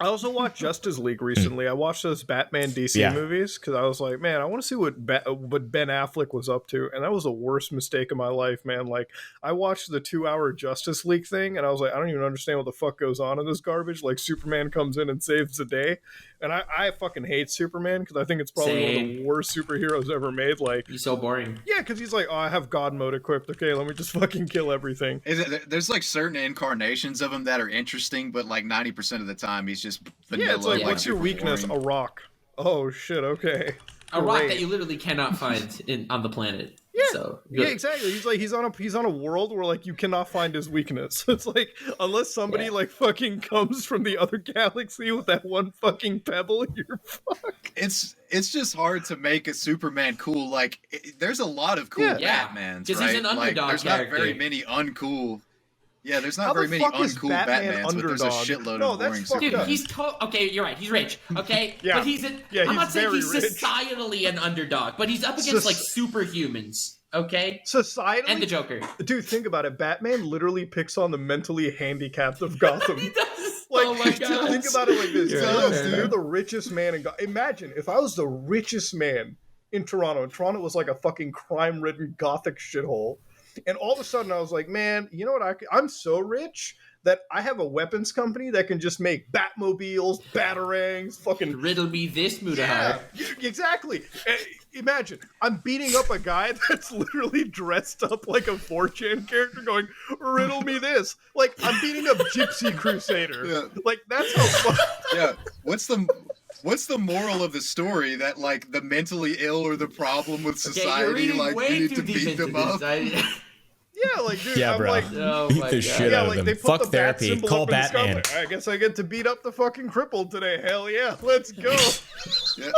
I also watched Justice League recently. I watched those Batman DC Yeah. movies because I was like, man, I want to see what Ben Affleck was up to, and that was the worst mistake of my life, man. Like, I watched the 2 hour Justice League thing, and I was like, I don't even understand what the fuck goes on in this garbage. Like, Superman comes in and saves the day, and I fucking hate Superman because I think it's probably one of the worst superheroes ever made. Like, He's so boring. yeah, because he's like, oh, I have God mode equipped. Okay, let me just fucking kill everything. There's like certain incarnations of him that are interesting, but like 90% of the time he's just vanilla. Yeah, it's like, what's your super weakness? boring. A rock. Oh shit. Okay. A rock Great. that you literally cannot find on the planet. Yeah. So Yeah, exactly. He's on a world where like you cannot find his weakness. It's like unless somebody like fucking comes from the other galaxy with that one fucking pebble, you're fucked. It's just hard to make a Superman cool. Like there's a lot of cool Yeah. Batmans, 'Cause right? he's an like, underdog there's character. not very many uncool. Yeah, there's not How very the many fuck is uncool Batman Batmans, but there's a underdog? shitload No, of that's boring fucked Dude, up. Superman. okay, you're right. He's rich, okay? Yeah. But he's Yeah, I'm he's not saying very he's rich. societally an underdog, but he's up against like superhumans, okay? Societally, And the Joker. dude, think about it. Batman literally picks on the mentally handicapped of Gotham. He does. Like, Oh my god. think about it like this. Yeah. You're the richest man in Gotham. Imagine if I was the richest man in Toronto, and Toronto was like a fucking crime-ridden Gothic shithole, and all of a sudden I was like, man, you know what? I'm so rich that I have a weapons company that can just make Batmobiles, Batarangs, fucking Riddle me this, Mudahar. yeah, exactly. Imagine, I'm beating up a guy that's literally dressed up like a 4chan character going, riddle me this. Like, I'm beating up Gypsy Crusader. Yeah. Like, that's how Yeah, what's the moral of the story? That like the mentally ill or the problem with Okay, society, you're reading like way you need too to deep beat into them this. up. Yeah, like, dude, Yeah, I'm bro. like, Oh Beat my the God. shit yeah, out of like them. they put Fuck the bat therapy. symbol Call up in the sky. I'm Batman. like, I guess I get to beat up the fucking crippled today. Hell yeah, let's go. Yeah.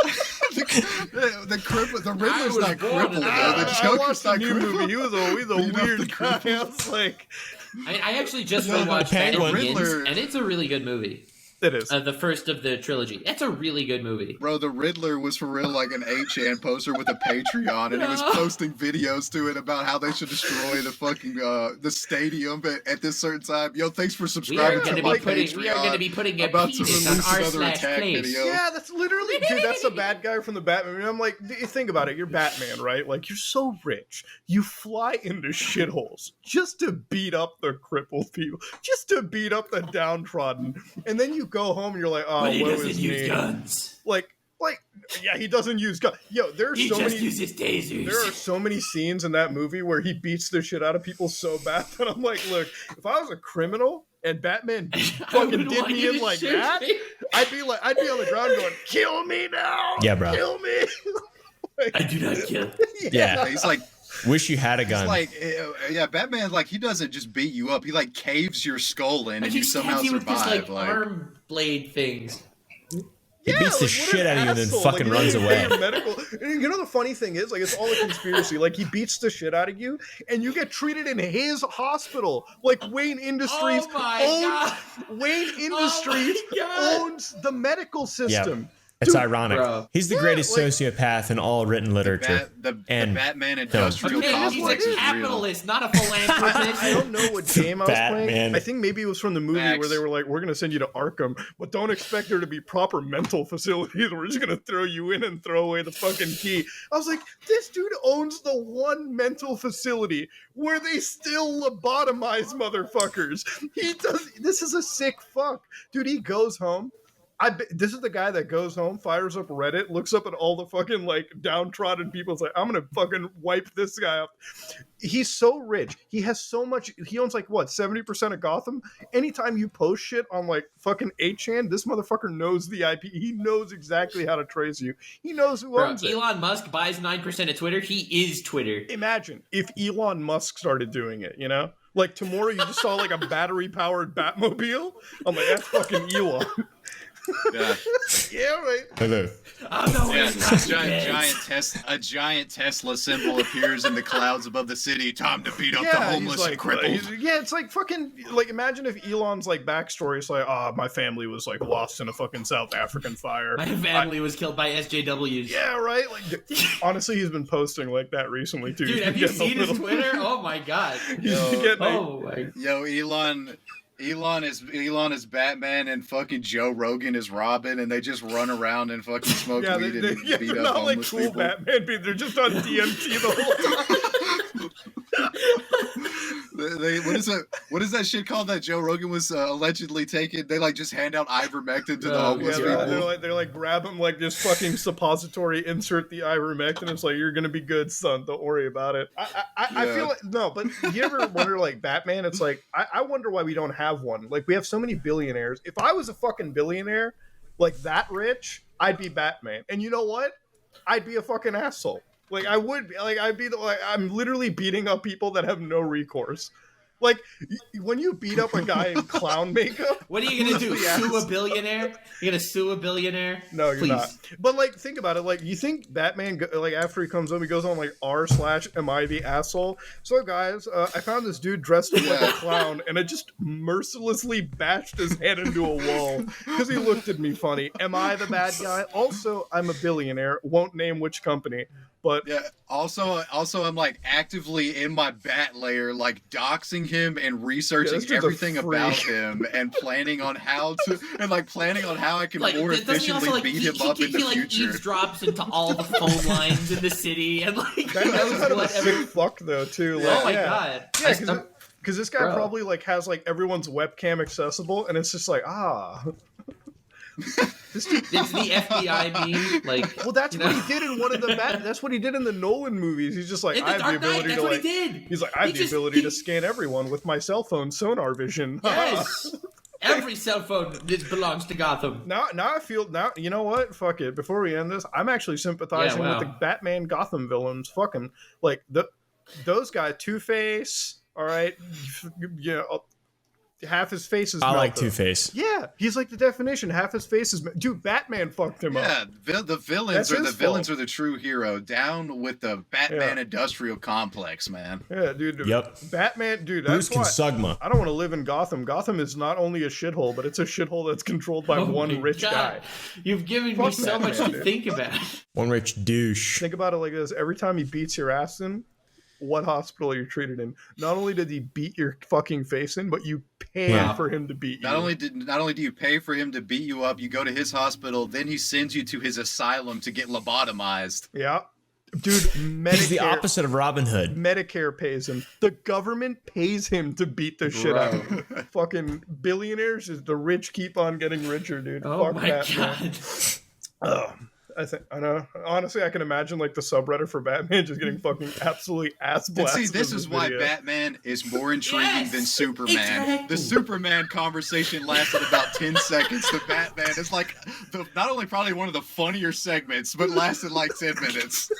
the Riddler's was not born crippled. in Though. the- The I Joker's watched the not new crippled. movie. He's a Beat up weird the guy. I cripples. was like, I actually just No, rewatched the Penguin. Batman Begins, Riddler- and it's a really good movie. it is. The first of the trilogy. It's a really good movie. Bro, the Riddler was for real like an 8chan poster with a Patreon, and he was No. posting videos to it about how they should destroy the fucking the stadium at this certain time. Yo, thanks for We are subscribing going to to my be putting. Patreon. We are going to be putting a about to penis on release r another slash attack place. video. Yeah, that's literally, dude, that's the bad guy from the Batman. I mean, I'm like, think about it. You're Batman, right? Like, you're so rich. You fly into shitholes just to beat up the crippled people, just to beat up the downtrodden. And then you go home and you're like, oh, But he woe doesn't is use me. guns. Like, yeah, he doesn't use guns. Yo, there's He so just many. uses tasers. There are so many scenes in that movie where he beats the shit out of people so bad that I'm like, look, if I was a criminal and Batman I fucking would did want me you in to like shoot that, me. I'd be on the ground going, kill me now. Yeah, bro. Kill me. Like, I do not kill. Yeah. He's like, Wish you had a gun. yeah, Batman, like, he doesn't just beat you up. He, like, caves your skull in, But and he you somehow stabs you with survive. this like arm blade things. He beats the what shit an out of you and then asshole. fucking Like, runs you didn't away. pay your medical. And you know the funny thing is, like, it's all a conspiracy. Like, he beats the shit out of you, and you get treated in his hospital. Like, Wayne Industries Oh my God. Wayne Industries God. owns the medical system. It's Dude, ironic. bro. He's the Yeah, greatest like- sociopath in all written literature. The And Batman industrial Okay, he's a complex is real. capitalist, not a philanthropist. I don't know what game I was Batman. playing. I think maybe it was from the movie Max. where they were like, we're going to send you to Arkham, but don't expect there to be proper mental facilities. We're just going to throw you in and throw away the fucking key. I was like, this dude owns the one mental facility where they still lobotomize motherfuckers. He does. This is a sick fuck. Dude, he goes home. This is the guy that goes home, fires up Reddit, looks up at all the fucking like downtrodden people. It's like, I'm gonna fucking wipe this guy up. He's so rich. He has so much. He owns like what 70% of Gotham. Anytime you post shit on like fucking 8chan, this motherfucker knows the IP. He knows exactly how to trace you. He knows who Bro, owns it. Elon Musk buys 9% of Twitter. He is Twitter. Imagine if Elon Musk started doing it. You know, like tomorrow you just saw like a battery powered Batmobile. I'm like, that's fucking Elon. Yeah. Yeah, right. Hello. Oh no, Yeah, it's not a giant Tesla symbol appears in the clouds above the city. Time to beat up the homeless he's and crippled. yeah, it's like fucking like imagine if Elon's like backstory is like, my family was like lost in a fucking South African fire. My family was killed by SJWs. Yeah, right. Like honestly, he's been posting like that recently too. Dude, He's have you getting a seen his little- Twitter? Oh my god. He's getting a- Oh my. Yo, Elon is Batman and fucking Joe Rogan is Robin, and they just run around and fucking smoke Yeah, weed and beat they're up not like homeless cool people. Batman people. They're just on DMT the whole time. What is that shit called that Joe Rogan was allegedly taking? They like just hand out ivermectin to the Oh, homeless Yeah, people. they're like grab him like this fucking suppository, insert the ivermectin. It's like, you're gonna be good, son. Don't worry about it. I Yeah. feel like no, but you ever wonder like Batman? It's like I wonder why we don't have one. Like we have so many billionaires. If I was a fucking billionaire, like that rich, I'd be Batman. And you know what? I'd be a fucking asshole. Like I would be. Like I'd be the. Like I'm literally beating up people that have no recourse. Like when you beat up a guy in clown makeup. What are you gonna do? who's the Sue a ass? billionaire? You're gonna sue a billionaire? No, you're Please. not. But like, think about it. Like, you think Batman, like after he comes home, he goes on like r/am I the asshole? So guys, I found this dude dressed up like a clown, and I just mercilessly bashed his head into a wall because he looked at me funny. Am I the bad guy? Also, I'm a billionaire. Won't name which company. But Yeah. Also, I'm like actively in my bat layer, like doxing him and researching this dude's a everything freak. about him, and planning on how I can Like, more doesn't he efficiently also like beat him up in the he future. eavesdrops into all the phone lines in the city and like that guy's knows kind of a whatever. sick fuck though too. Like, Oh my yeah. god! Yeah, because this guy Bro. probably like has like everyone's webcam accessible, and it's just like This dude, It's the FBI meme. Like, well, that's you what know? he did in one of the that's what he did in the Nolan movies. He's just like, In I the have the Dark Knight, ability that's to what like. he did. He's like, I have He the just- ability to scan everyone with my cell phone sonar vision. Yes. Every cell phone belongs to Gotham. Now I feel you know what? Fuck it. Before we end this, I'm actually sympathizing Yeah, wow. with the Batman Gotham villains. Fuck 'em. Like those guys, Two-Face. All right, yeah. Half his face is I like melted. Two-Face. Yeah, he's like the definition. Half his face is dude. Batman fucked him Yeah, up. the That's villains his are the true hero. Down with the Batman Yeah. industrial complex, man. Yeah, dude. Yep. Batman, dude. Bruce That's why Consugma. I don't want to live in Gotham. Gotham is not only a shithole, but it's a shithole that's controlled by Oh one my rich God. guy. You've given me Fuck so much Batman, to dude. think about. One rich douche. Think about it like this: every time he beats your ass in, what hospital you're treated in? Not only did he beat your fucking face in, but you pay Yeah. for him to beat you. Not only do you pay for him to beat you up, you go to his hospital, then he sends you to his asylum to get lobotomized. Yeah, dude. Medicare. He's the opposite of Robin Hood. Medicare pays him. The government pays him to beat the shit out of him. Fucking billionaires, is the rich keep on getting richer, dude. Oh Fuck my that, man. god. Oh, I know. Honestly, I can imagine like the subreddit for Batman just getting fucking absolutely ass And blasted. see, this in is why video. Batman is more intriguing Yes, than Superman. exactly. The Superman conversation lasted about 10 seconds. The Batman is like not only probably one of the funnier segments, but lasted like 10 minutes.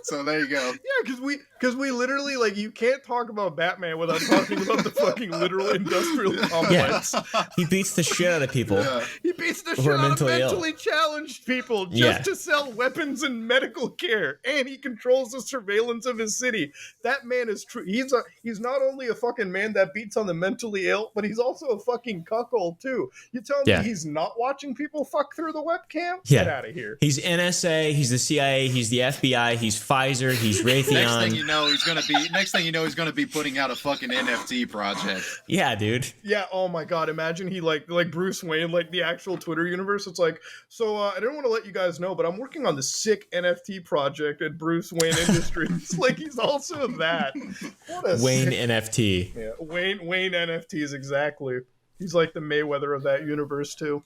So there you go. Yeah, because we literally like you can't talk about Batman without talking about the fucking literal industrial complex. He beats the shit out of people. Yeah. He beats the Who shit are out of mentally ill. mentally challenged people just Yeah. to sell weapons and medical care, and he controls the surveillance of his city. That man is true. He's not only a fucking man that beats on the mentally ill, but he's also a fucking cuckold too. You telling Yeah. me he's not watching people fuck through the webcam? Yeah. Get out of here. He's NSA, he's the CIA, he's the FBI, he's Pfizer, he's Next thing Raytheon. you know, he's gonna be putting out a fucking NFT project. Yeah, dude. Yeah, oh my god, imagine he like Bruce Wayne, like the actual Twitter universe. It's like, so I didn't want to let you guys know, but I'm working on this sick NFT project at Bruce Wayne Industries. Like he's also that. What a Wayne sick- NFT. Yeah, Wayne NFTs exactly. He's like the Mayweather of that universe too.